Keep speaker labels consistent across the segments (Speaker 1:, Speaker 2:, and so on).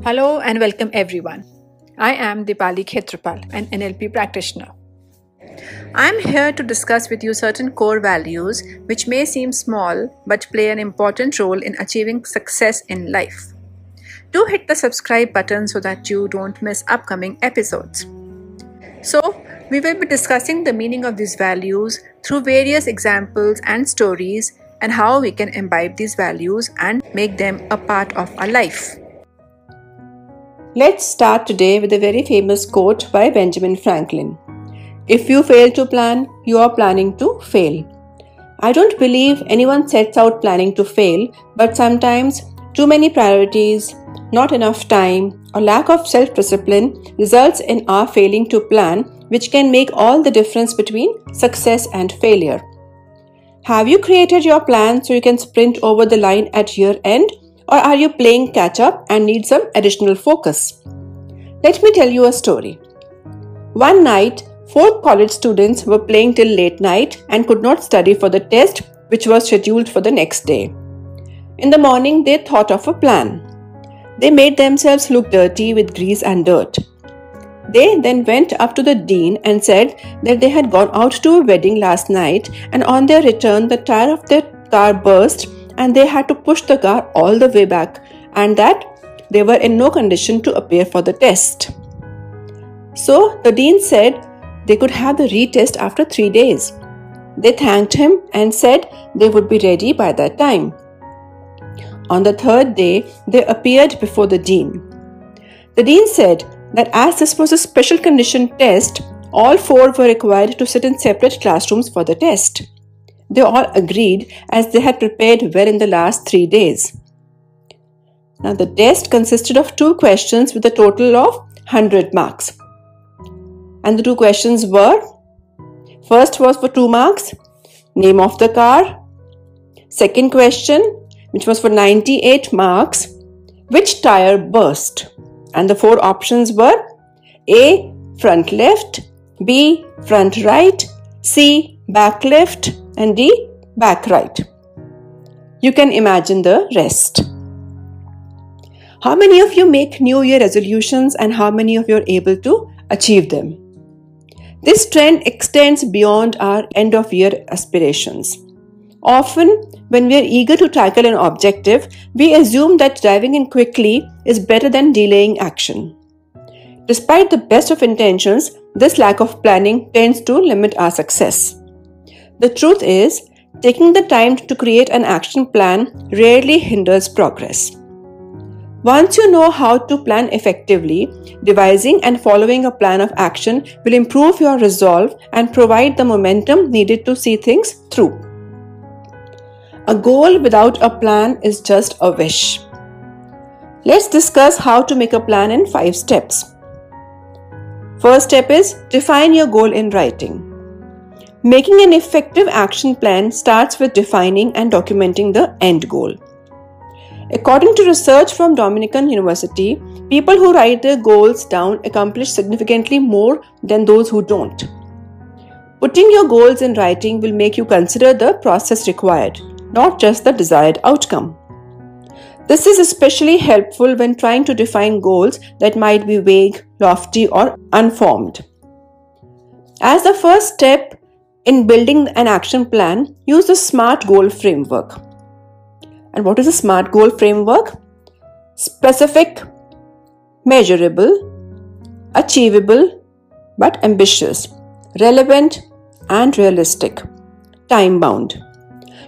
Speaker 1: Hello and welcome everyone. I am Deepali, Khetrapal, an NLP practitioner. I am here to discuss with you certain core values which may seem small but play an important role in achieving success in life. Do hit the subscribe button so that you don't miss upcoming episodes. So, we will be discussing the meaning of these values through various examples and stories and how we can imbibe these values and make them a part of our life.
Speaker 2: Let's start today with a very famous quote by Benjamin Franklin. If you fail to plan, you are planning to fail. I don't believe anyone sets out planning to fail, but sometimes too many priorities, not enough time, or lack of self-discipline results in our failing to plan, which can make all the difference between success and failure. Have you created your plan so you can sprint over the line at year end? Or are you playing catch up and need some additional focus? Let me tell you a story. One night, 4 college students were playing till late night and could not study for the test which was scheduled for the next day. In the morning, they thought of a plan. They made themselves look dirty with grease and dirt. They then went up to the dean and said that they had gone out to a wedding last night and on their return the tire of their car burst and they had to push the car all the way back and that they were in no condition to appear for the test. So the dean said they could have the retest after 3 days. They thanked him and said they would be ready by that time. On the 3rd day, they appeared before the dean. The dean said that as this was a special condition test, all 4 were required to sit in separate classrooms for the test. They all agreed as they had prepared well in the last 3 days. Now the test consisted of 2 questions with a total of 100 marks. And the 2 questions were, first was for 2 marks, name of the car. Second question, which was for 98 marks, which tire burst? And the 4 options were A, front left, B, front right, C, back left, and D, back right. You can imagine the rest. How many of you make New Year resolutions and how many of you are able to achieve them? This trend extends beyond our end of year aspirations. Often, when we are eager to tackle an objective, we assume that diving in quickly is better than delaying action. Despite the best of intentions, this lack of planning tends to limit our success. The truth is, taking the time to create an action plan rarely hinders progress. Once you know how to plan effectively, devising and following a plan of action will improve your resolve and provide the momentum needed to see things through. A goal without a plan is just a wish. Let's discuss how to make a plan in 5 steps. First step is define your goal in writing. Making an effective action plan starts with defining and documenting the end goal. According to research from Dominican University, people who write their goals down accomplish significantly more than those who don't. Putting your goals in writing will make you consider the process required, not just the desired outcome. This is especially helpful when trying to define goals that might be vague, lofty, or unformed. As the first step in building an action plan, use the SMART goal framework. And what is a SMART goal framework? Specific, measurable, achievable but ambitious, relevant and realistic, time-bound.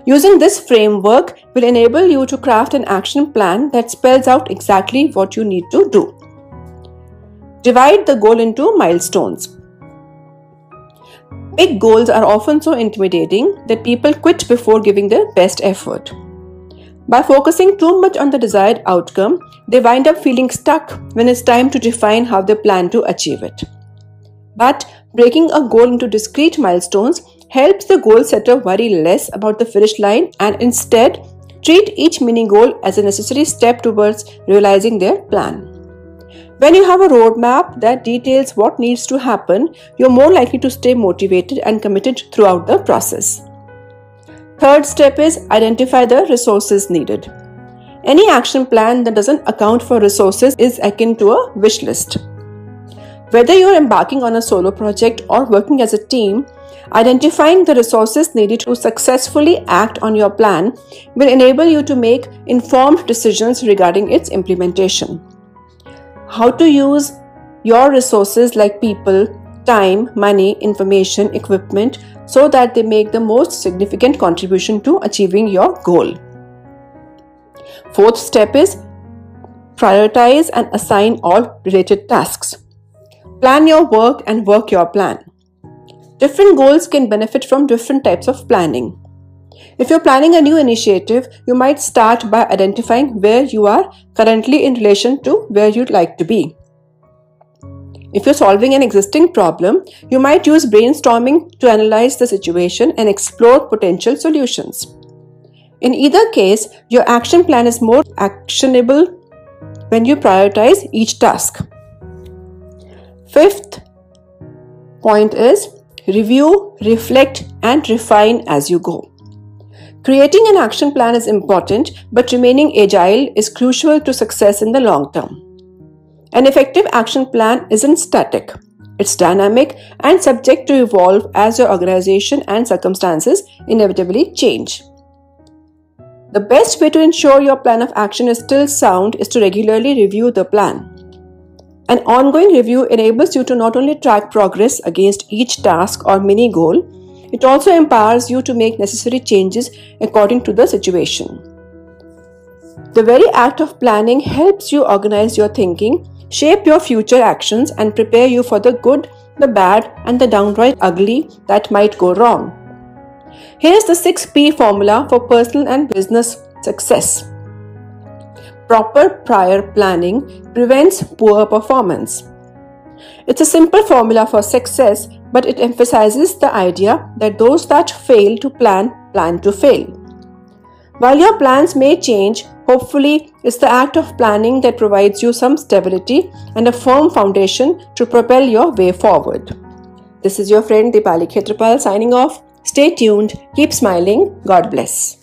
Speaker 2: Using this framework will enable you to craft an action plan that spells out exactly what you need to do. Divide the goal into milestones. Big goals are often so intimidating that people quit before giving their best effort. By focusing too much on the desired outcome, they wind up feeling stuck when it's time to define how they plan to achieve it. But breaking a goal into discrete milestones helps the goal setter worry less about the finish line and instead treat each mini goal as a necessary step towards realizing their plan. When you have a roadmap that details what needs to happen, you're more likely to stay motivated and committed throughout the process. Third step is identify the resources needed. Any action plan that doesn't account for resources is akin to a wish list. Whether you're embarking on a solo project or working as a team, identifying the resources needed to successfully act on your plan will enable you to make informed decisions regarding its implementation. How to use your resources like people, time, money, information, equipment so that they make the most significant contribution to achieving your goal. Fourth step is prioritize and assign all related tasks. Plan your work and work your plan. Different goals can benefit from different types of planning. If you're planning a new initiative, you might start by identifying where you are currently in relation to where you'd like to be. If you're solving an existing problem, you might use brainstorming to analyze the situation and explore potential solutions. In either case, your action plan is more actionable when you prioritize each task. Fifth point is review, reflect, and refine as you go. Creating an action plan is important, but remaining agile is crucial to success in the long term. An effective action plan isn't static. It's dynamic and subject to evolve as your organization and circumstances inevitably change. The best way to ensure your plan of action is still sound is to regularly review the plan. An ongoing review enables you to not only track progress against each task or mini goal, it also empowers you to make necessary changes according to the situation. The very act of planning helps you organize your thinking, shape your future actions, and prepare you for the good, the bad, and the downright ugly that might go wrong. Here's the 6P formula for personal and business success. Proper prior planning prevents poor performance. It's a simple formula for success, but it emphasizes the idea that those that fail to plan to fail. While your plans may change, hopefully it's the act of planning that provides you some stability and a firm foundation to propel your way forward. This is your friend Deepali Khetrapal signing off. Stay tuned, keep smiling, God bless.